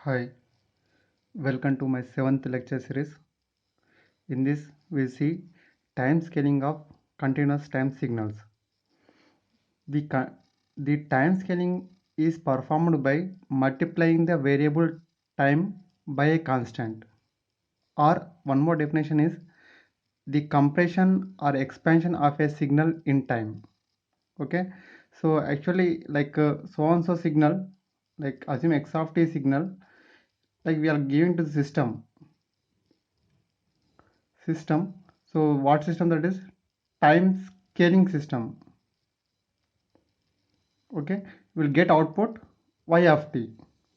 Hi, welcome to my seventh lecture series. In this, we see time scaling of continuous time signals. The, the time scaling is performed by multiplying the variable time by a constant. Or one more definition is the compression or expansion of a signal in time. Okay, so actually, like so and so signal, like assume x of t signal, like we are giving to the system. So what system that is? Time scaling system. Okay, we'll get output y of t.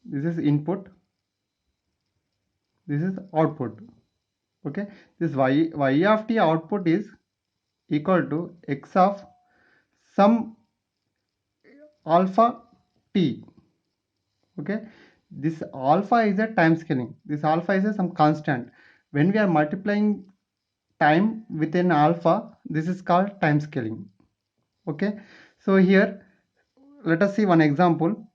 This is input, this is output. Okay, this y of t output is equal to x of some alpha t. Okay, this alpha is a time scaling, this alpha is a some constant. When we are multiplying time within alpha, this is called time scaling. Okay, so here let us see one example.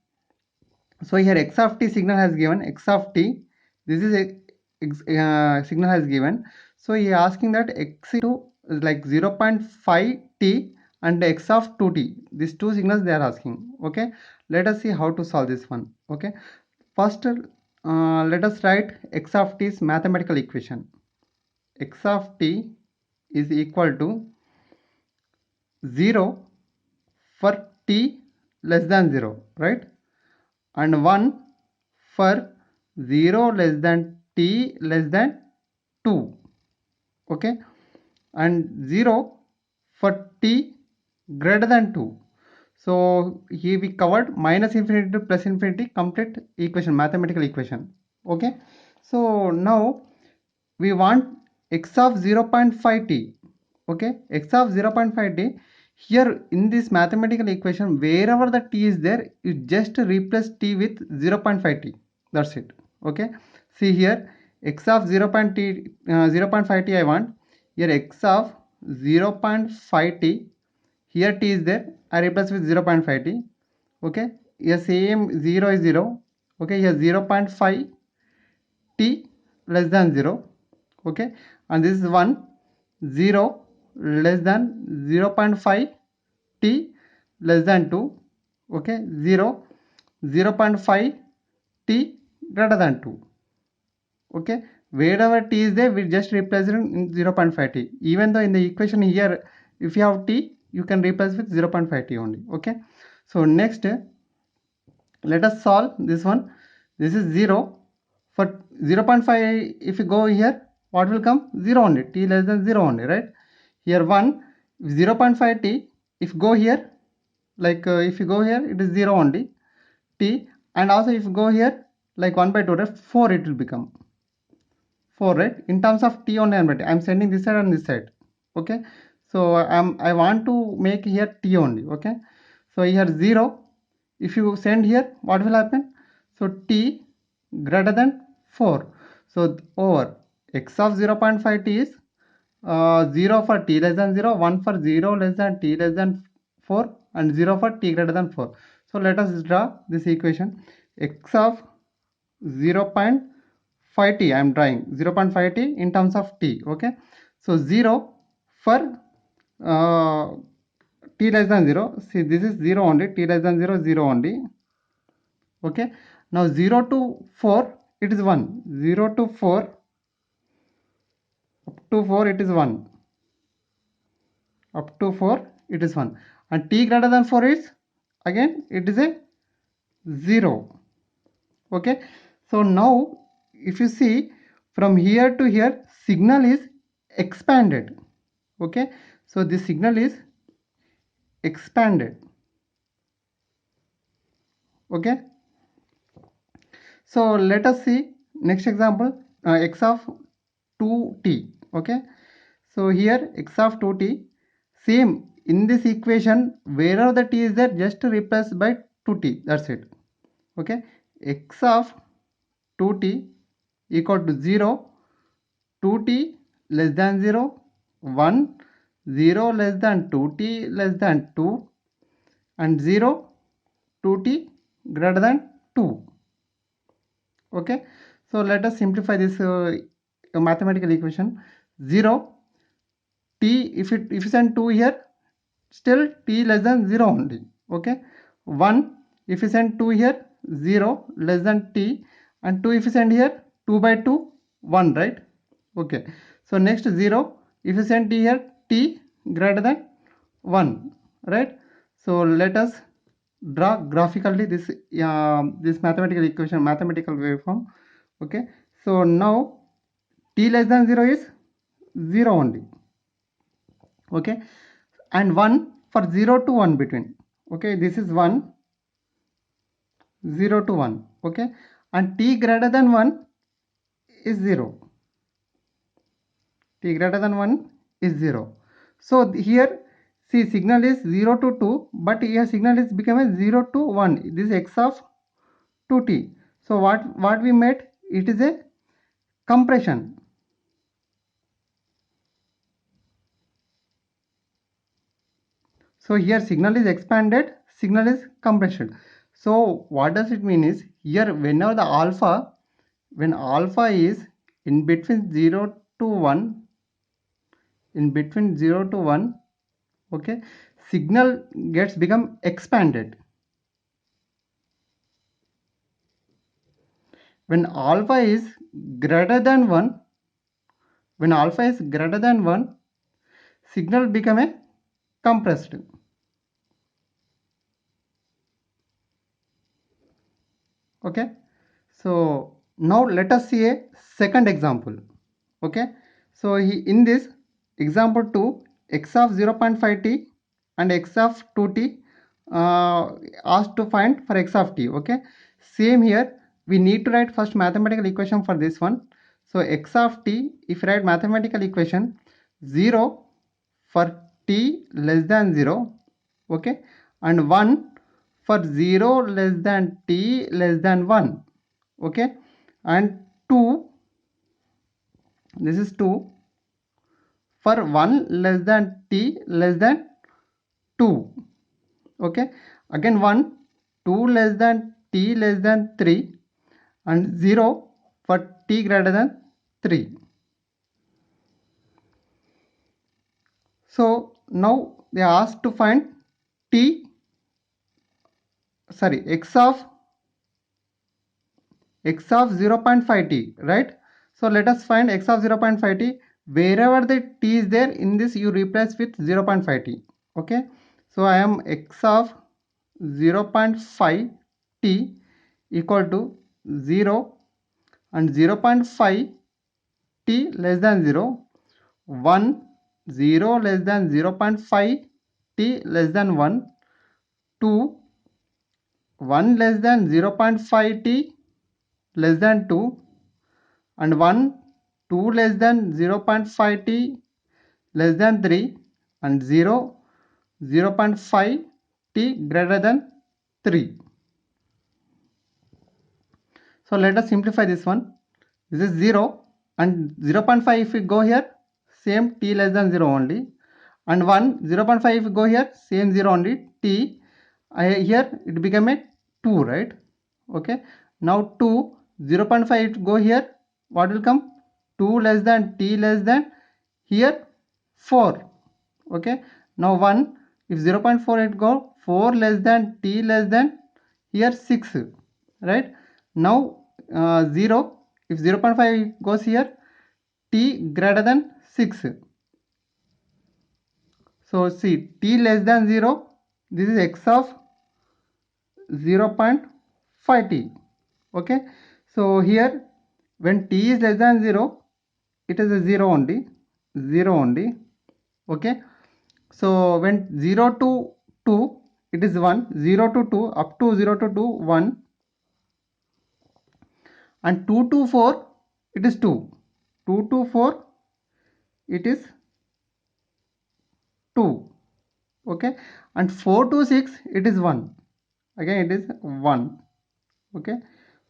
So here x of t signal has given x of t, this is a signal has given. So he asking that x to like 0.5 t and x of 2t, these two signals they are asking. Okay, let us see how to solve this one. Okay, first let us write x of t's mathematical equation. X of t is equal to 0 for t less than 0, right, and 1 for 0 less than t less than 2. Okay, and 0 for t greater than 2. So here we covered minus infinity to plus infinity complete equation, mathematical equation. Okay, so now we want x of 0.5 t. Okay, x of 0.5 t, here in this mathematical equation wherever the t is there, you just replace t with 0.5 t, that's it. Okay, see here x of 0.5 t I want. Here x of 0.5 t, here t is there, I replace with 0.5 t. Okay, here same 0 is 0. Okay, here 0.5 t less than 0. Okay, and this is 1 0 less than 0.5 t less than 2. Okay, 0 0.5 t greater than 2. Okay, wherever t is there we just replace it in 0.5 t. Even though in the equation here if you have t, you can replace with 0.5 t only. Okay, so next let us solve this one. This is 0 for 0.5. If you go here, what will come? 0 only, t less than 0 only, right? Here 1 0.5 t, if go here, like if you go here it is 0 only t, and also if you go here like 1 by 2, right, 4 it will become 4, right, in terms of t only. I'm sending this side and this side. Okay, so I want to make here t only. Okay, so here 0, if you send here, what will happen? So t greater than 4. So over x of 0.5 t is 0 for t less than 0, 1 for 0 less than t less than 4, and 0 for t greater than 4. So let us draw this equation. X of 0.5 t, I am drawing 0.5 t in terms of t. Okay, so 0 for uh, t less than 0. See, this is 0 only, t less than 0 0 only. Okay, now 0 to 4 it is 1, 0 to 4 up to 4 it is 1, up to 4 it is 1, and t greater than 4 is again it is a 0. Okay, so now if you see from here to here, signal is expanded. Okay, so this signal is expanded. Okay, so let us see next example, x of 2t. Okay, so here x of 2t, same in this equation wherever the t is there, just replace by 2t, that's it. Okay, x of 2t equal to 0, 2t less than 0, 1 0 less than 2t less than 2, and 0 2t greater than 2. Okay, so let us simplify this mathematical equation. 0 t, if you send 2 here, still t less than 0 only. Okay, 1, if you send 2 here, 0 less than t, and 2 if you send here, 2 by 2, 1, right? Okay, so next 0, if you send t here, t greater than 1, right? So let us draw graphically this mathematical equation, mathematical waveform. Okay, so now t less than 0 is 0 only. Okay, and 1 for 0 to 1 between. Okay, this is 1, 0 to 1. Okay, and t greater than 1 is 0. T greater than 1 is 0. So here, see, signal is 0 to 2, but here signal is become a 0 to 1. This is x of 2t. So what we made, it is a compression. So here signal is expanded, signal is compression. So what does it mean is, here whenever the alpha, when alpha is in between 0 to 1, in between 0 to 1, okay, signal gets become expanded. When alpha is greater than 1, when alpha is greater than 1, signal become a compressed. Okay, so now let us see a second example. Okay, so in this example 2, x of 0.5t and x of 2t asked to find for x of t. Okay, same here, we need to write first mathematical equation for this one. So x of t, if you write mathematical equation, 0 for t less than 0, okay, and 1 for 0 less than t less than 1, okay, and 2, this is 2 for 1 less than t less than 2, okay, again 1, 2 less than t less than 3, and 0 for t greater than 3. So now they are asked to find t, sorry, x of 0.5t, right? So let us find x of 0.5t. Wherever the t is there, in this you replace with 0.5t. Okay, so I am x of 0.5t equal to 0 and 0.5 t less than 0, 1, 0 less than 0.5 t less than 1, 2, 1 less than 0.5 t less than 2, and 1, 2 less than 0.5 t less than 3, and 0, 0.5 t greater than 3. So let us simplify this one. This is 0 and 0.5, if we go here, same t less than 0 only, and 1, 0.5 if we go here, same 0 only, t, here it became a 2, right? Okay, now 2, 0.5 if go here, what will come? 2 less than t less than, here 4. Okay, now 1, if 0.4 it go, 4 less than t less than, here 6, right? Now 0, if 0.5 goes here, t greater than 6. So see, t less than 0, this is x of 0.5t. Okay, so here when t is less than 0, it is a 0 only, 0 only. Okay, so when 0 to 2, it is 1, 0 to 2, up to 0 to 2, 1, and 2 to 4, it is 2, 2 to 4, it is 2. Okay, and 4 to 6, it is 1, again it is 1. Okay,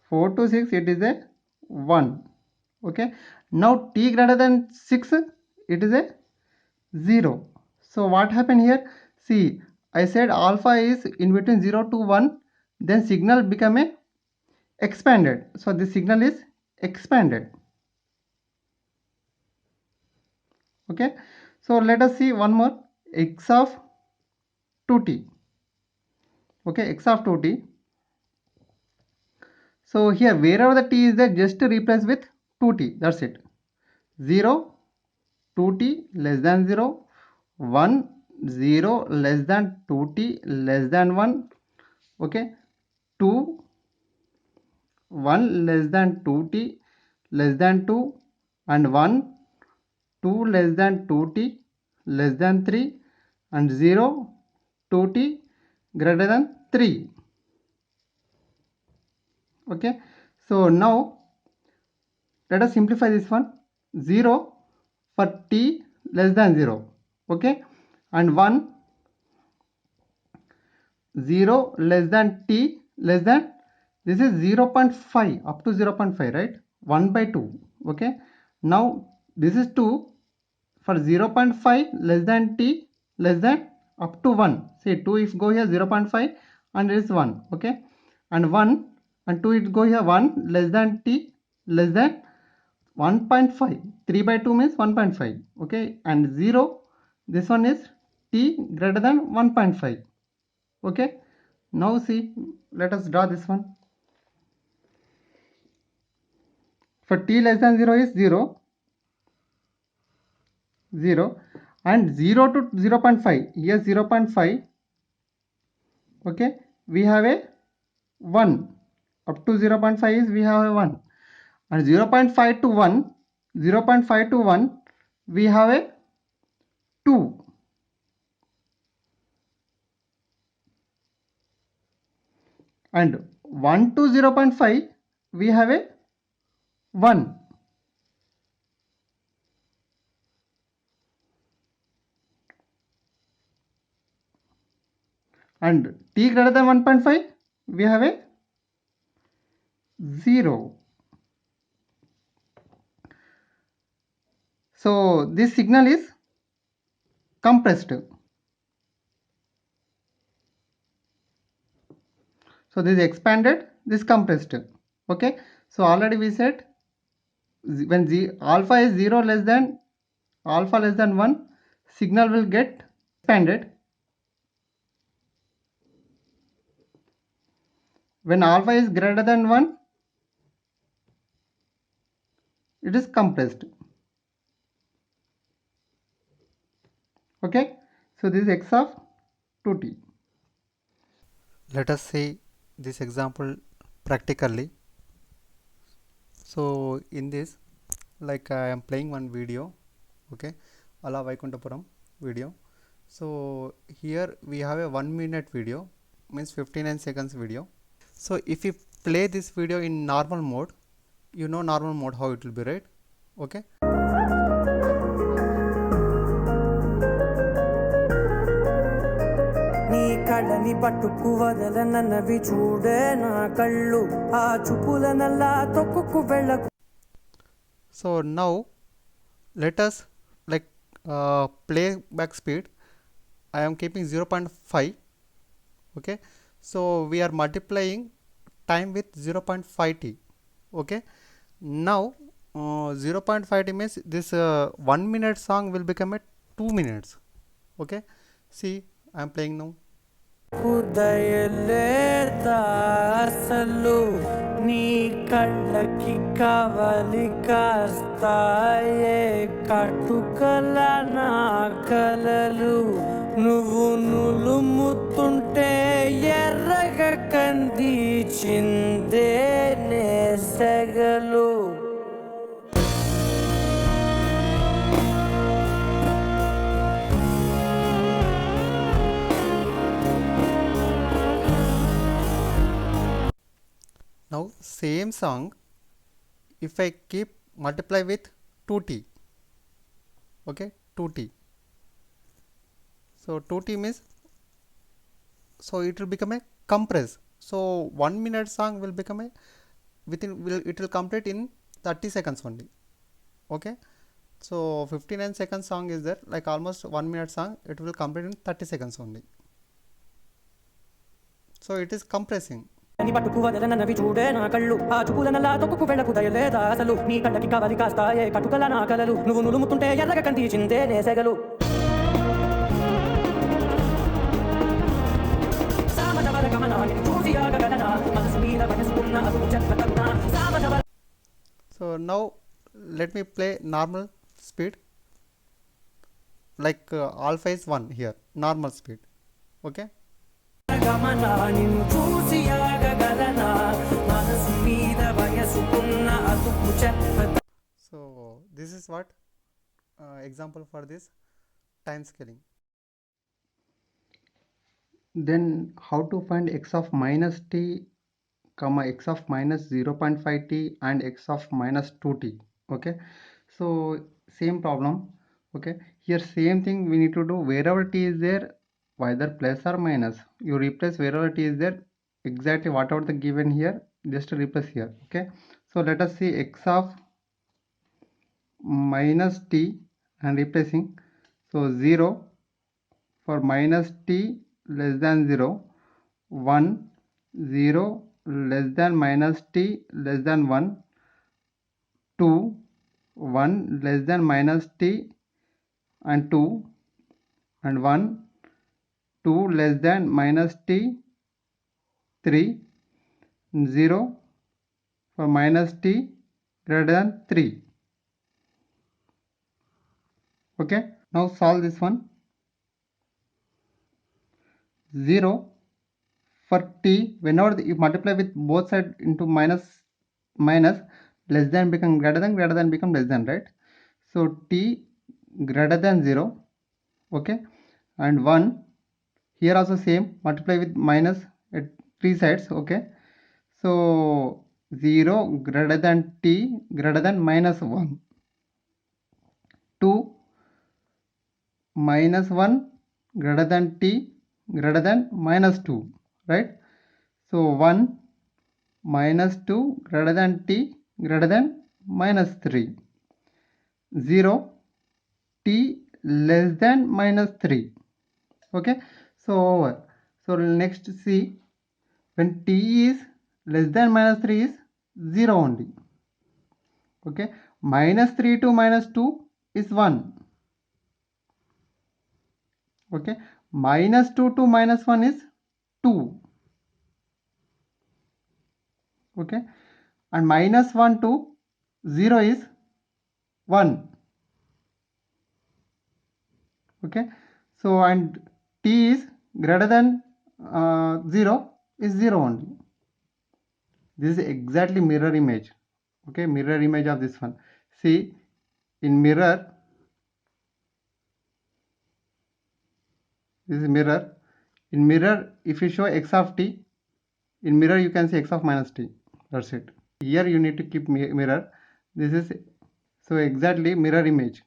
4 to 6, it is a 1. Okay, now t greater than 6, it is a 0. So what happened here? See, I said alpha is in between 0 to 1, then signal become a expanded. So this signal is expanded. Okay, so let us see one more, x of 2t. Okay, x of 2t. So here wherever the t is there, just replace with 2t, that's it. 0, 2t less than 0, 1, 0 less than 2t less than 1, okay, 2, 1 less than 2t less than 2, and 1, 2 less than 2t less than 3, and 0, 2t greater than 3. Okay, so now let us simplify this one. 0 for t less than 0, okay, and 1, 0 less than t less than, this is 0.5 up to 0.5, right, 1 by 2. Okay, now this is 2 for 0.5 less than t less than up to 1. See, 2 if go here 0.5 and it is 1. Okay, and 1 and 2 it go here 1 less than t less than 1.5. 3 by 2 means 1.5. Okay, and 0, this one is t greater than 1.5. Okay, now see, let us draw this one. For t less than 0 is 0, 0, and 0 to 0.5, here 0.5. Okay, we have a 1, up to 0.5 is we have a 1, and 0.5 to 1, 0.5 to 1 we have a 2, and 1 to 0.5 we have a 1, and t greater than 1.5 we have a 0. So this signal is compressed. So this is expanded, this compressed. Okay, so already we said when alpha is 0 less than, alpha less than 1, signal will get expanded. When alpha is greater than 1, it is compressed. Okay, so this is x of 2t. Let us see this example practically. So in this, like I am playing one video, okay, Ala Vaikuntapuram video. So here we have a 1 minute video, means 59 seconds video. So if you play this video in normal mode, you know normal mode how it will be, right? Okay. నీ కళ్ళని పట్టుకు వదలనన్నవి చూడే నా కళ్ళు ఆ చూపులనల్లా తొక్కుకు వెళ్ళకు. So now let us like playback speed I am keeping 0.5. okay, so we are multiplying time with 0.5t. okay, now 0.5t means this 1 minute song will become a 2 minutes. okay, see I am playing now. ఉదయలేదా అసలు నీ కళ్ళకి కవలి కాస్తాయే కట్టుకల నా కలలు నువ్వు నులుముతుంటే ఎర్రగా కందిచిందే నేసగలు. Now same song if I keep multiply with 2t. okay, 2t, so 2t means, so it will become a compress. So 1 minute song will become a it will complete in 30 seconds only. okay, so 59 seconds song is there, like almost 1 minute song it will complete in 30 seconds only. So it is compressing. గాలిని పట్టుకు వదలనన్నవి చూడే నా కళ్ళు ఆ చూపులనల్లా తొక్కుకు వెళ్ళకు దయలేదా అసలు నీ కళ్ళకి కవలి కాస్తాయే కటుకల నా కలలు నువ్వు నులుముతుంటే ఎర్రగ కంటి చిందే నేసెగలు సామజవర గమనాన్ని చూసి ఆగగలన మనసు మీద వయసుకున్న అదుపు చెత్తకన్నా సామజవర. So now let me play normal speed, like alpha is 1 here, normal speed. Okay, గమనా నిన్ను చూసి ఆగగలన మనసు మీద వయసుకున్న అదుపు చెత్త. so this is what example for this time scaling. Then how to find x of minus t comma x of minus 0.5t and x of minus 2t. Okay, so same problem. Okay, here same thing we need to do. Wherever t is there, whether plus or minus, you replace wherever t is there, exactly whatever the given here, just replace here. Okay, so let us see x of minus t and replacing. So 0 for minus t less than 0, 1 0 less than minus t less than 1, 2 1 less than minus t and 2, and 1 2 less than minus t, 3 0 for minus t greater than 3. Okay, now solve this one. 0 for t, whenever you multiply with both sides into minus, less than become greater than become less than, right? So t greater than 0. Okay, and 1 here also same, multiply with minus at 3 sides. Okay, so 0 greater than t greater than minus 1, 2 minus 1 greater than t greater than minus 2, right? So 1 minus 2 greater than t greater than minus 3, 0 t less than minus 3. Okay, so over. So next see, when t is less than minus 3 is 0 only. Okay, minus 3 to minus 2 is 1. Okay, minus 2 to minus 1 is 2. Okay, and minus 1 to 0 is 1. Okay, so and t is greater than 0 is 0 only. This is exactly mirror image. Okay, mirror image of this one. See, in mirror, this is mirror. In mirror, if you show x of t, in mirror you can see x of minus t. That's it. Here you need to keep mirror. This is so exactly mirror image.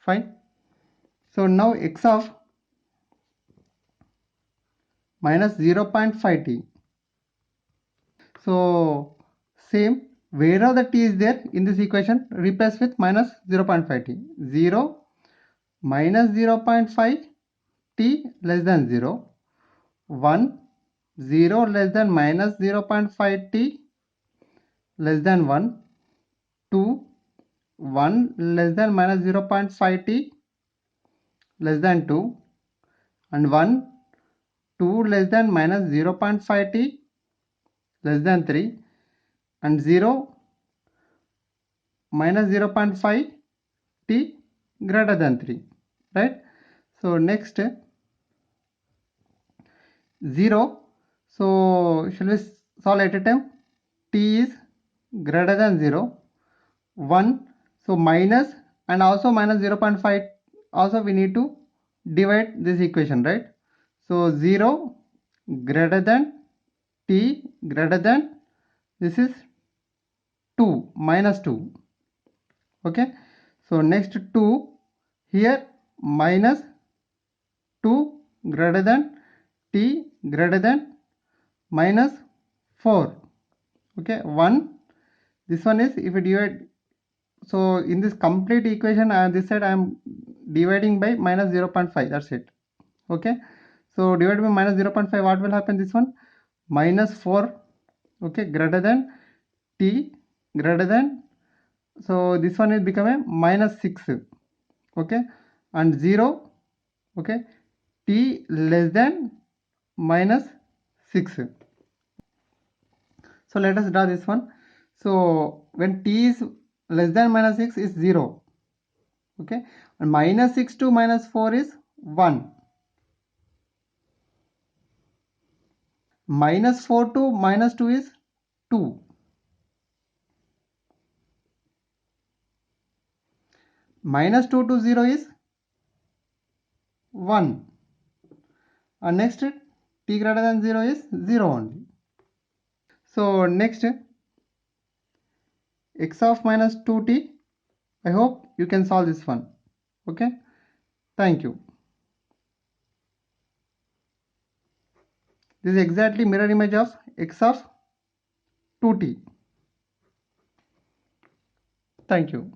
Fine. So now x of minus 0.5t. So same, wherever the t is there in this equation, replace with minus 0.5t. 0 minus 0.5 t less than 0, 1 0 less than minus 0.5 t less than 1, 2 1 less than minus 0.5 t less than 2, and 1 2 less than minus 0.5 t less than 3, and 0 minus 0.5 t greater than 3, right? So next 0, so shall we solve at a time? T is greater than 0, 1, so minus and also minus 0.5, also we need to divide this equation, right? So 0 greater than t greater than, this is 2 minus 2. Okay, so next 2 here, minus 2 greater than t greater than minus 4. Okay, 1, this one is, if you divide, so in this complete equation this side I am dividing by minus 0.5, that's it. Okay, so divided by minus 0.5, what will happen? This one minus 4 okay, greater than t greater than, so this one is become a minus 6, okay, and 0, okay, t less than minus 6. So let us draw this one. So when t is less than minus 6 is 0, okay, and minus 6 to minus 4 is 1, minus 4 to minus 2 is 2, minus 2 to 0 is 1, and next t greater than 0 is 0 only. So next x of minus 2t. I hope you can solve this one. Okay, thank you. This is exactly mirror image of x of 2t. Thank you.